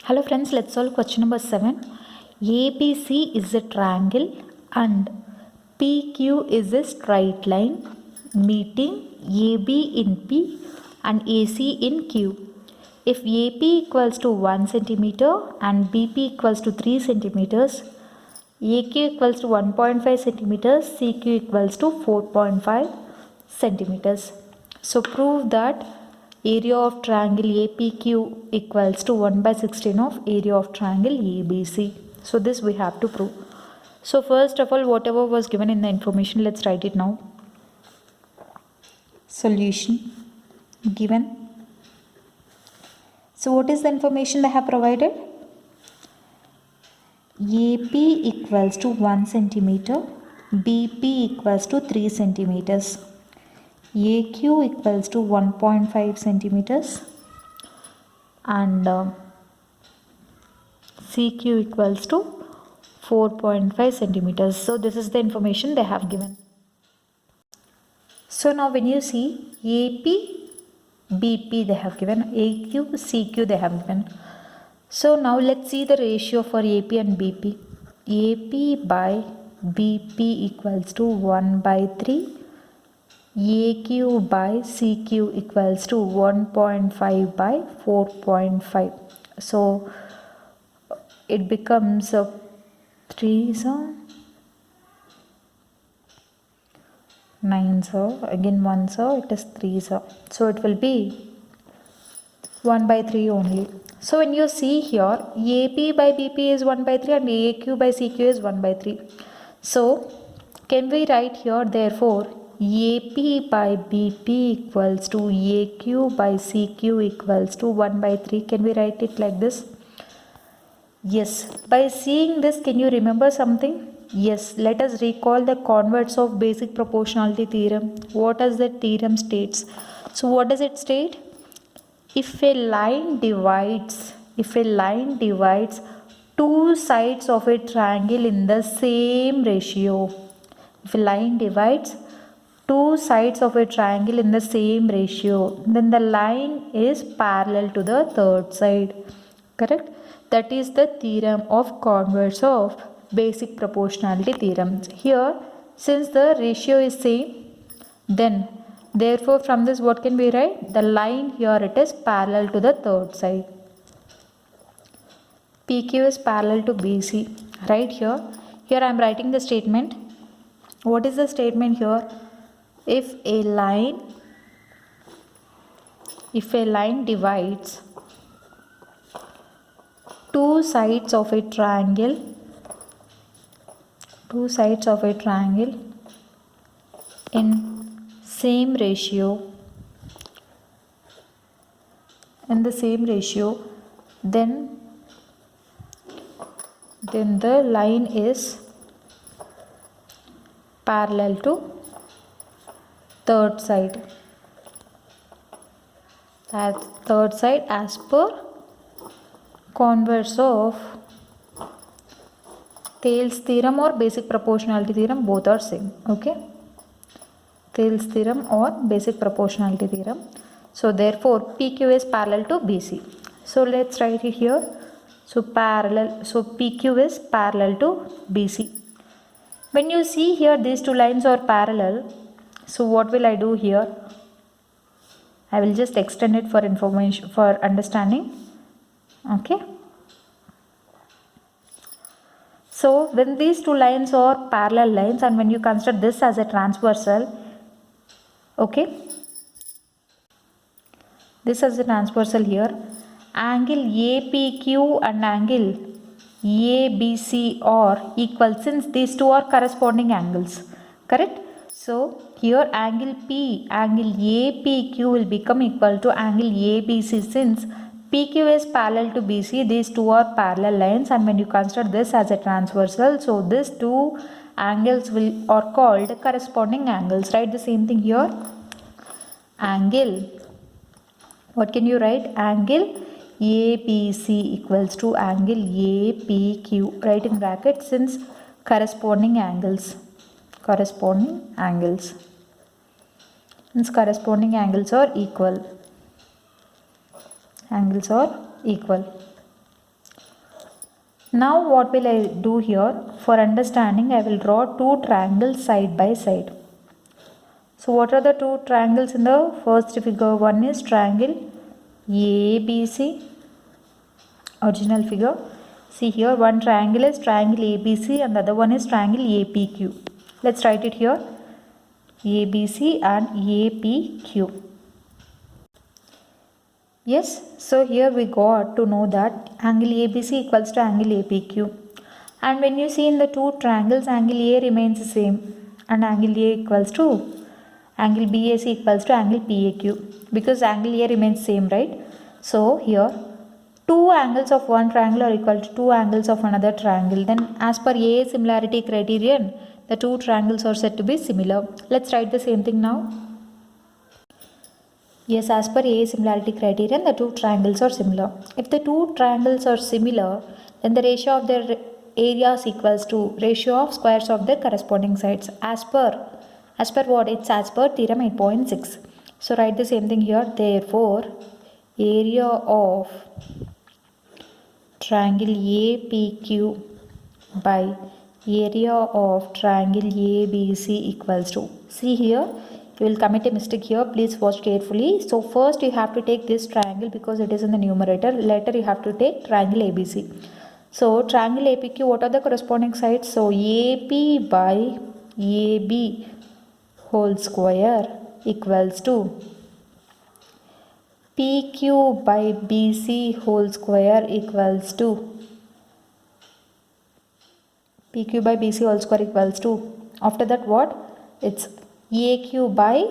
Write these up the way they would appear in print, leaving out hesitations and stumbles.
Hello friends, let's solve question number 7. ABC is a triangle and PQ is a straight line meeting AB in P and AC in Q. If AP equals to 1 centimeter and BP equals to 3 centimeters, AQ equals to 1.5 centimeters, CQ equals to 4.5 centimeters. So prove that area of triangle APQ equals to 1 by 16 of area of triangle ABC. So this we have to prove. So first of all, whatever was given in the information, let's write it now. Solution given. So what is the information they have provided? AP equals to 1 centimeter, BP equals to 3 centimeters. AQ equals to 1.5 centimeters and CQ equals to 4.5 centimeters. So this is the information they have given. So now when you see AP, BP they have given, AQ, CQ they have given. So now let's see the ratio for AP and BP. AP by BP equals to 1 by 3. AQ by CQ equals to 1.5 by 4.5. So it becomes 3 9 again 1 it is 3 so it will be 1 by 3 only. So when you see here AP by BP is 1 by 3 and AQ by CQ is 1 by 3. So can we write here therefore AP by BP equals to AQ by CQ equals to 1 by 3. Can we write it like this? Yes. By seeing this, can you remember something? Yes. Let us recall the converse of basic proportionality theorem. What does the theorem states? So what does it state? If a line divides two sides of a triangle in the same ratio. If a line divides two sides of a triangle in the same ratio, then the line is parallel to the third side. Correct? That is the theorem of converse of basic proportionality theorem. Here, since the ratio is same, then therefore from this what can we write? The line here it is parallel to the third side. PQ is parallel to BC. Right here. Here I am writing the statement. What is the statement here? If a line divides two sides of a triangle in same ratio, then the line is parallel to third side as per converse of Thales theorem or basic proportionality theorem, both are same. Okay, Thales theorem or basic proportionality theorem. So therefore PQ is parallel to BC. So let's write it here. So PQ is parallel to BC. When you see here these two lines are parallel, so what will I do here? I will just extend it for information, for understanding. Okay. So when these two lines are parallel lines and when you consider this as a transversal, okay, this is a transversal here, angle APQ and angle ABC are equal since these two are corresponding angles. Correct? So here angle APQ will become equal to angle ABC since PQ is parallel to BC. These two are parallel lines and when you consider this as a transversal, so these two angles are called corresponding angles. Write the same thing here. Angle, what can you write? Angle ABC equals to angle APQ. Write in brackets since corresponding angles. Since corresponding angles are equal. Now what will I do here? For understanding, I will draw two triangles side by side. So what are the two triangles in the first figure? One is triangle ABC, original figure. See here, one triangle is triangle ABC and the other one is triangle APQ. Let's write it here, ABC and APQ. Yes, so here we got to know that angle ABC equals to angle APQ. And when you see in the two triangles, angle A remains the same and angle A equals to angle BAC equals to angle PAQ, because angle A remains same, right? So here two angles of one triangle are equal to two angles of another triangle. Then as per A similarity criterion, the two triangles are said to be similar. Let's write the same thing now. Yes, as per A similarity criterion, the two triangles are similar. If the two triangles are similar, then the ratio of their areas equals to ratio of squares of their corresponding sides. As per what? It's as per theorem 8.6. So write the same thing here. Therefore, area of triangle APQ by area of triangle ABC equals to. See here, you will commit a mistake here. Please watch carefully. So first you have to take this triangle because it is in the numerator. Later you have to take triangle ABC. So triangle APQ, what are the corresponding sides? So AP by AB whole square equals to PQ by BC whole square equals to PQ by BC whole square equals to. After that what? It's AQ by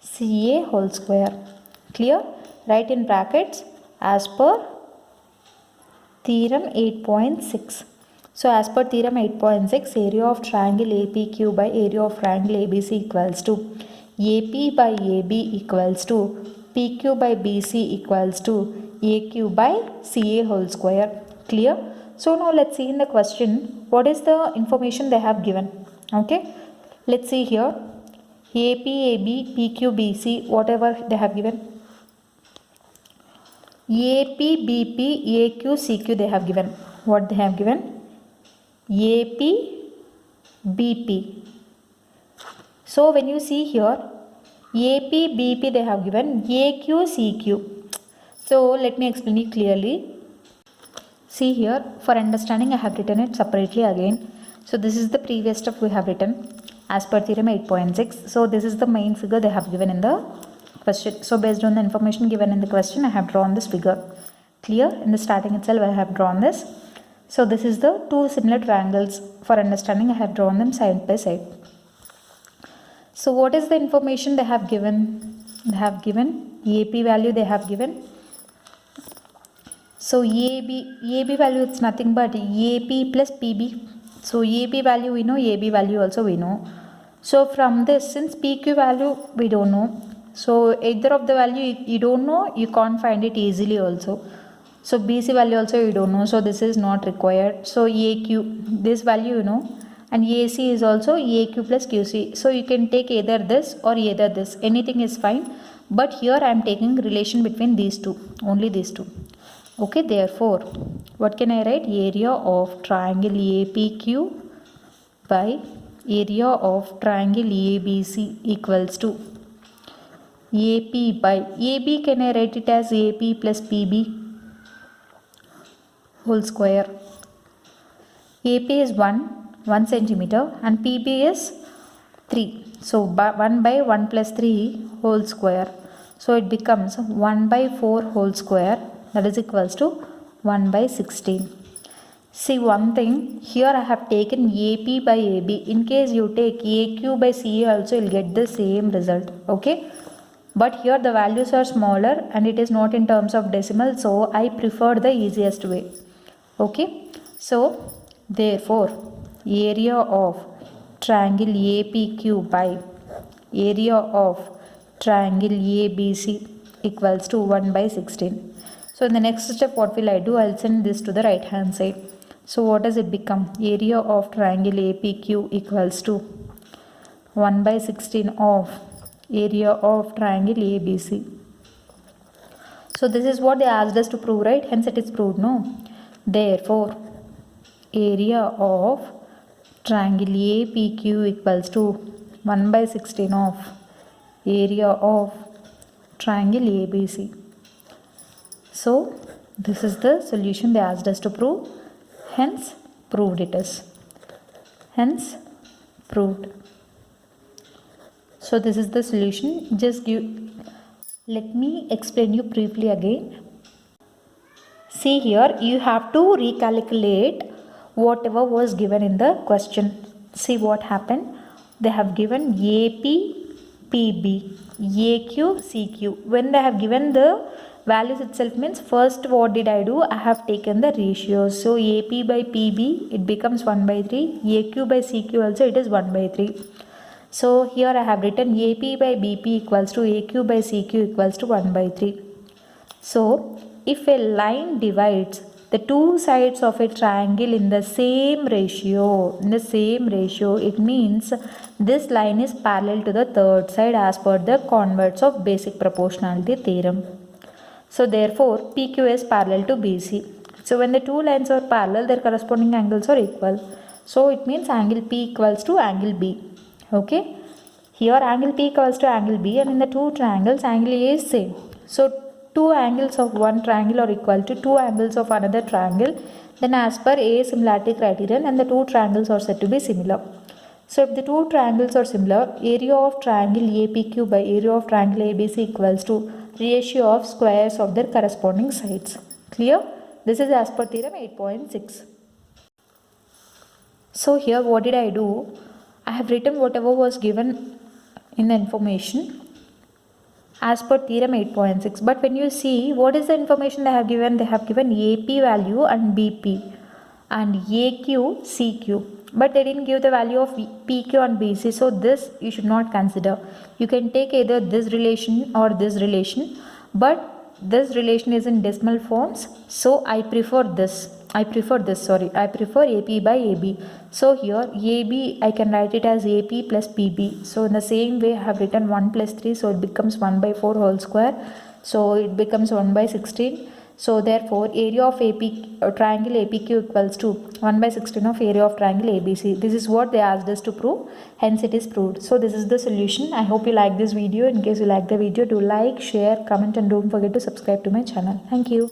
CA whole square. Clear? Write in brackets as per theorem 8.6. So as per theorem 8.6, area of triangle APQ by area of triangle ABC equals to AP by AB equals to PQ by BC equals to AQ by CA whole square. Clear? So now let's see in the question what is the information they have given. Okay, let's see here. AP, AB, PQ, BC, whatever they have given. AP, BP, AQ, CQ they have given. What they have given? AP, BP. So when you see here, AP, BP they have given, AQ, CQ. So let me explain it clearly. See here, for understanding I have written it separately again. So this is the previous stuff we have written as per theorem 8.6. So this is the main figure they have given in the question. So based on the information given in the question, I have drawn this figure. Clear? In the starting itself I have drawn this. So this is the two similar triangles. For understanding I have drawn them side by side. So what is the information they have given? They have given AP value they have given. So AB value it's nothing but AP plus PB. So AP value we know, AB value also we know. So from this, since PQ value we don't know, so either of the value you don't know, you can't find it easily also. So BC value also you don't know, so this is not required. So AQ, this value you know, and AC is also AQ plus QC. So you can take either this or either this, anything is fine. But here I am taking relation between these two, only these two. Okay, therefore, what can I write? Area of triangle APQ by area of triangle ABC equals to AP by AB, can I write it as AP plus PB whole square. AP is 1 centimeter and PB is 3. So 1 by 1 plus 3 whole square. So it becomes 1 by 4 whole square, that is equals to 1 by 16. See one thing, here I have taken AP by AB. In case you take AQ by CA also, you will get the same result. Okay. But here the values are smaller and it is not in terms of decimal. So I prefer the easiest way. Okay. So therefore, area of triangle APQ by area of triangle ABC equals to 1 by 16. So in the next step, what will I do? I'll send this to the right hand side. So what does it become? Area of triangle APQ equals to 1 by 16 of area of triangle ABC. So this is what they asked us to prove, right? Hence it is proved, no? Therefore, area of triangle APQ equals to 1 by 16 of area of triangle ABC. So, this is the solution they asked us to prove. Hence, proved it is. Hence, proved. So, this is the solution. Let me explain you briefly again. See here, you have to recalculate whatever was given in the question. See what happened. They have given AP, PB, AQ, CQ. When they have given the values itself means first what did I do? I have taken the ratios. So AP by PB it becomes 1 by 3. AQ by CQ also it is 1 by 3. So here I have written AP by BP equals to AQ by CQ equals to 1 by 3. So if a line divides the two sides of a triangle in the same ratio, it means this line is parallel to the third side as per the converse of basic proportionality theorem. So therefore PQ is parallel to BC. So when the two lines are parallel, their corresponding angles are equal. So it means angle P equals to angle B. Okay. Here angle P equals to angle B, and in the two triangles angle A is same. So two angles of one triangle are equal to two angles of another triangle, then as per A similarity criterion, and the two triangles are said to be similar. So if the two triangles are similar, area of triangle APQ by area of triangle ABC equals to ratio of squares of their corresponding sides. Clear? This is as per theorem 8.6. So here what did I do? I have written whatever was given in the information as per theorem 8.6. But when you see what is the information they have given AP value and BP and AQ, CQ. But they didn't give the value of PQ and BC. So this you should not consider. You can take either this relation or this relation. But this relation is in decimal forms. So I prefer AP by AB. So here AB I can write it as AP plus PB. So in the same way I have written 1 plus 3. So it becomes 1 by 4 whole square. So it becomes 1 by 16. So therefore area of triangle APQ equals to 1 by 16 of area of triangle ABC. This is what they asked us to prove. Hence it is proved. So this is the solution. I hope you like this video. In case you like the video, do like, share, comment and don't forget to subscribe to my channel. Thank you.